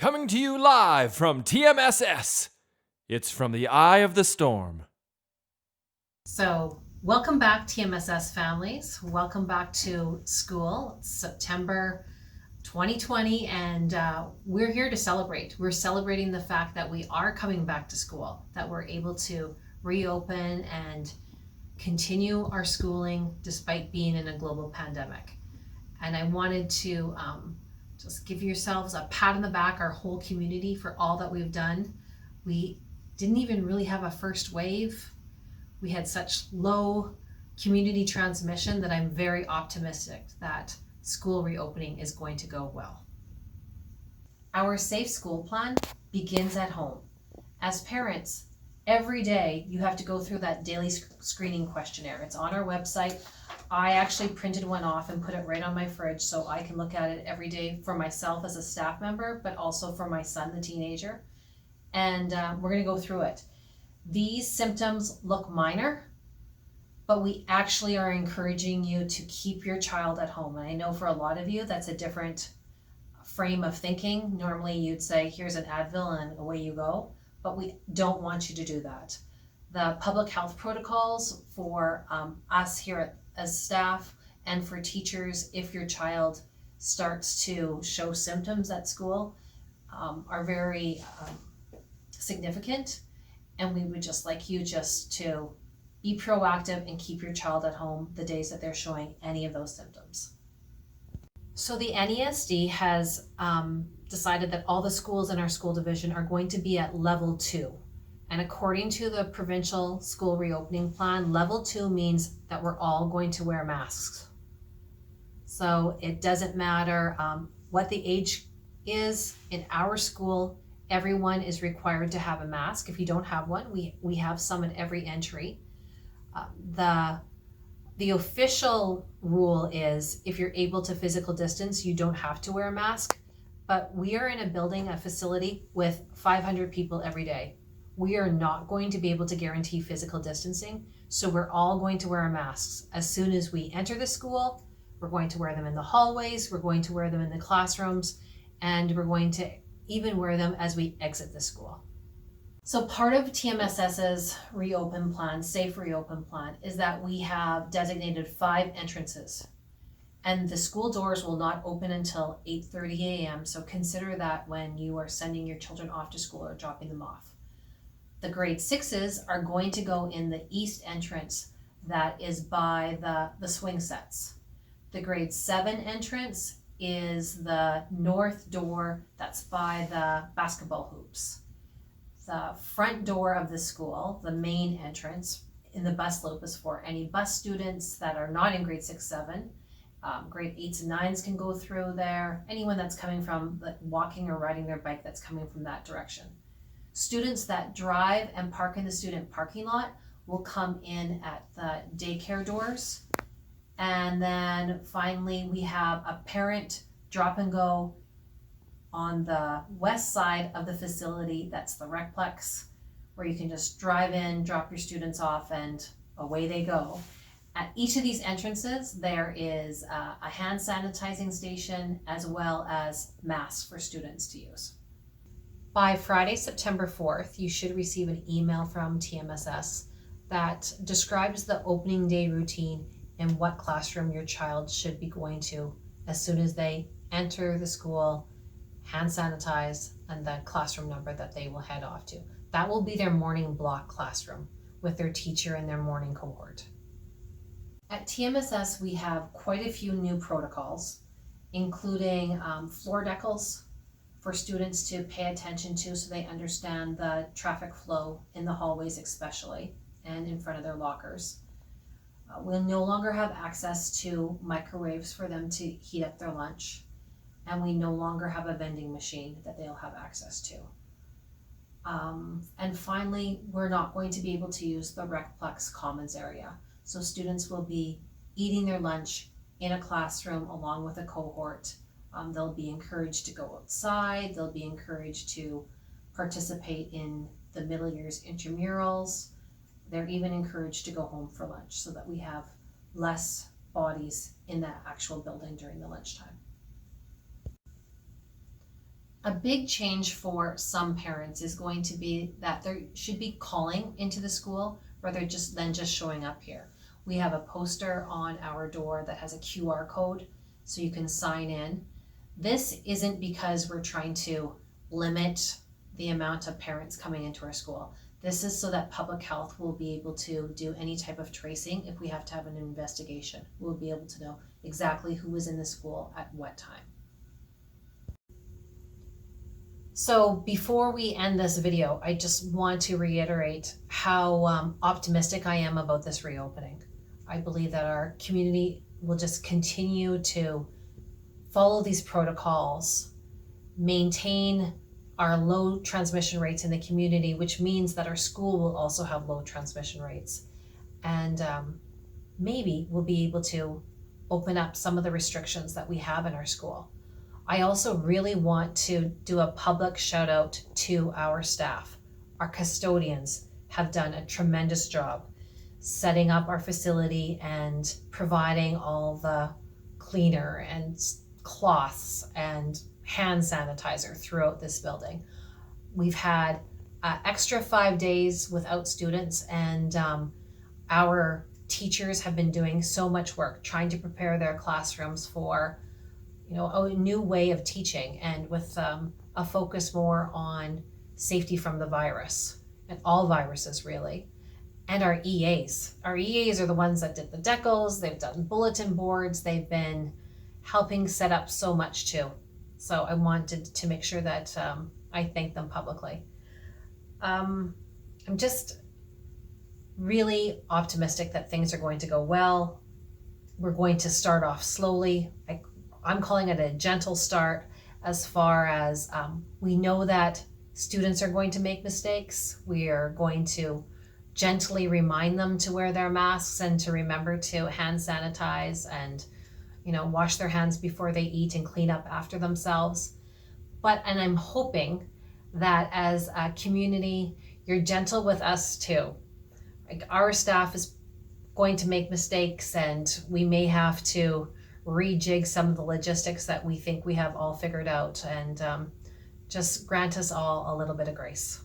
coming to you live from TMSS. It's from the eye of the storm. So, welcome back, TMSS families. Welcome back to school. It's September 2020, and we're here to celebrate. We're celebrating the fact that we are coming back to school, that we're able to reopen and continue our schooling despite being in a global pandemic. And I wanted to just give yourselves a pat on the back, our whole community, for all that we've done. We didn't even really have a first wave. We had such low community transmission that I'm very optimistic that school reopening is going to go well. Our safe school plan begins at home. As parents, every day you have to go through that daily screening questionnaire. It's on our website. I actually printed one off and put it right on my fridge so I can look at it every day for myself as a staff member, but also for my son, the teenager. And we're going to go through it. These symptoms look minor, but we actually are encouraging you to keep your child at home. And I know for a lot of you, that's a different frame of thinking. Normally you'd say, here's an Advil and away you go, but we don't want you to do that. The public health protocols for us here as staff and for teachers, if your child starts to show symptoms at school, are very significant. And we would just like you just to be proactive and keep your child at home the days that they're showing any of those symptoms. So the NESD has decided that all the schools in our school division are going to be at level 2. And according to the provincial school reopening plan, level 2 means that we're all going to wear masks. So it doesn't matter what the age is in our school, everyone is required to have a mask. If you don't have one, we have some at every entry. The official rule is if you're able to physical distance, you don't have to wear a mask. But we are in a building, a facility with 500 people every day. We are not going to be able to guarantee physical distancing, so we're all going to wear our masks. As soon as we enter the school, we're going to wear them in the hallways, we're going to wear them in the classrooms, and we're going to even wear them as we exit the school. So part of TMSS's reopen plan, safe reopen plan, is that we have designated 5 entrances. And the school doors will not open until 8:30 a.m. So consider that when you are sending your children off to school or dropping them off. The grade 6s are going to go in the east entrance that is by the swing sets. The grade 7 entrance is the north door that's by the basketball hoops. The front door of the school, the main entrance in the bus loop, is for any bus students that are not in grade 6, 7. Grade 8s and 9s can go through there. Anyone that's coming from walking or riding their bike that's coming from that direction. Students that drive and park in the student parking lot will come in at the daycare doors. And then finally, we have a parent drop and go on the west side of the facility. That's the Recplex, where you can just drive in, drop your students off, and away they go. At each of these entrances, there is a hand sanitizing station as well as masks for students to use. By Friday, September 4th, you should receive an email from TMSS that describes the opening day routine and what classroom your child should be going to as soon as they enter the school, hand sanitize, and the classroom number that they will head off to. That will be their morning block classroom with their teacher and their morning cohort. At TMSS, we have quite a few new protocols, including floor decals for students to pay attention to so they understand the traffic flow in the hallways especially, and in front of their lockers. We'll no longer have access to microwaves for them to heat up their lunch, and we no longer have a vending machine that they'll have access to. And finally, we're not going to be able to use the Recplex Commons area. So students will be eating their lunch in a classroom along with a cohort. They'll be encouraged to go outside. They'll be encouraged to participate in the middle years intramurals. They're even encouraged to go home for lunch so that we have less bodies in that actual building during the lunchtime. A big change for some parents is going to be that there should be calling into the school rather than just showing up here. We have a poster on our door that has a QR code so you can sign in. This isn't because we're trying to limit the amount of parents coming into our school. This is so that public health will be able to do any type of tracing if we have to have an investigation. We'll be able to know exactly who was in the school at what time. So before we end this video, I just want to reiterate how optimistic I am about this reopening. I believe that our community will just continue to follow these protocols, maintain our low transmission rates in the community, which means that our school will also have low transmission rates. And maybe we'll be able to open up some of the restrictions that we have in our school. I also really want to do a public shout out to our staff. Our custodians have done a tremendous job setting up our facility and providing all the cleaner and cloths and hand sanitizer throughout this building. We've had extra 5 days without students, and our teachers have been doing so much work trying to prepare their classrooms for a new way of teaching, and with a focus more on safety from the virus and all viruses really. And our EAs. Our EAs are the ones that did the decals, they've done bulletin boards, they've been helping set up so much too. So I wanted to make sure that I thank them publicly. I'm just really optimistic that things are going to go well. We're going to start off slowly. I'm calling it a gentle start, as far as we know that students are going to make mistakes. We are going to gently remind them to wear their masks and to remember to hand sanitize and wash their hands before they eat and clean up after themselves. And I'm hoping that as a community, you're gentle with us too. Like, our staff is going to make mistakes, and we may have to rejig some of the logistics that we think we have all figured out, and just grant us all a little bit of grace.